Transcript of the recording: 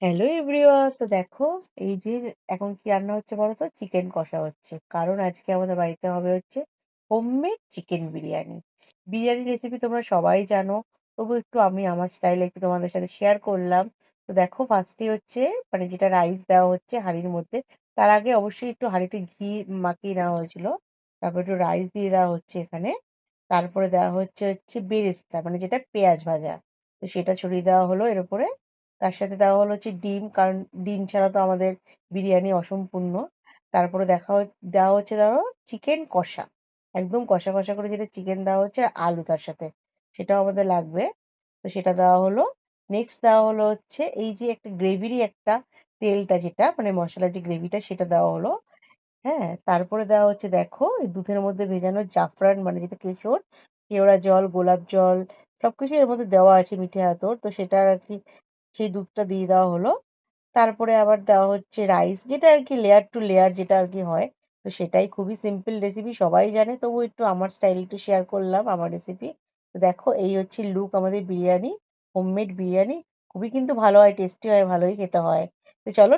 Hello everyone, তো দেখো এই যে এখন কি রান্না হচ্ছে বলো তো, চিকেন কষা হচ্ছে। কারণ আজকে আমাদের বাড়িতে হবে হচ্ছে homemade chicken biryani. Biryani recipe তোমরা সবাই জানো, তবু একটু আমি আমার স্টাইলে একটু তোমাদের সাথে শেয়ার করলাম। তো দেখো ফার্স্টে হচ্ছে মানে যেটা রাইস দেওয়া হচ্ছে হাঁড়ির মধ্যে, তার আগে অবশ্যই একটু হাঁড়িতে ঘি মাখিয়ে নেওয়া হয়েছিল। তারপর একটু রাইস দিয়ে দেওয়া হচ্ছে এখানে। তারপরে দেওয়া হচ্ছে হচ্ছে বেরেস্তা, মানে যেটা পেঁয়াজ ভাজা, তো সেটা ছড়িয়ে দেওয়া হলো এর উপরে। তার সাথে দেওয়া হলো হচ্ছে ডিম, কারণ ডিম ছাড়া তো আমাদের বিরিয়ানি অসম্পূর্ণ। তারপরে দেওয়া হচ্ছে ধরো চিকেন কষা, একদম কষা কষা করে যেটা চিকেন দেওয়া হচ্ছে, আর আলু তার সাথে, সেটাও আমাদের লাগবে। তো সেটা দেওয়া হলো। নেক্সট দেওয়া হলো হচ্ছে এই যে একটা গ্রেভিরই একটা তেলটা, যেটা মানে মশলার যে গ্রেভিটা, সেটা দেওয়া হলো। হ্যাঁ, তারপরে দেওয়া হচ্ছে দেখো এই দুধের মধ্যে ভেজানো জাফরান, মানে যেটা কেশর, কেওড়া জল, গোলাপ জল, সবকিছু এর মধ্যে দেওয়া আছে, মিঠে আতর, তো সেটা আর কি সেই দুধটা দিয়ে দেওয়া হলো। তারপরে আবার দেওয়া হচ্ছে রাইস, যেটা আর কি লেয়ার টু লেয়ার যেটা আর কি হয়। তো সেটাই খুবই সিম্পল রেসিপি, সবাই জানে, তবু একটু আমার স্টাইল একটু শেয়ার করলাম আমার রেসিপি। তো দেখো এই হচ্ছে লুক আমাদের বিরিয়ানি, হোমমেড বিরিয়ানি। খুবই কিন্তু ভালো হয়, টেস্টি হয়, ভালোই খেতে হয়। তো চলো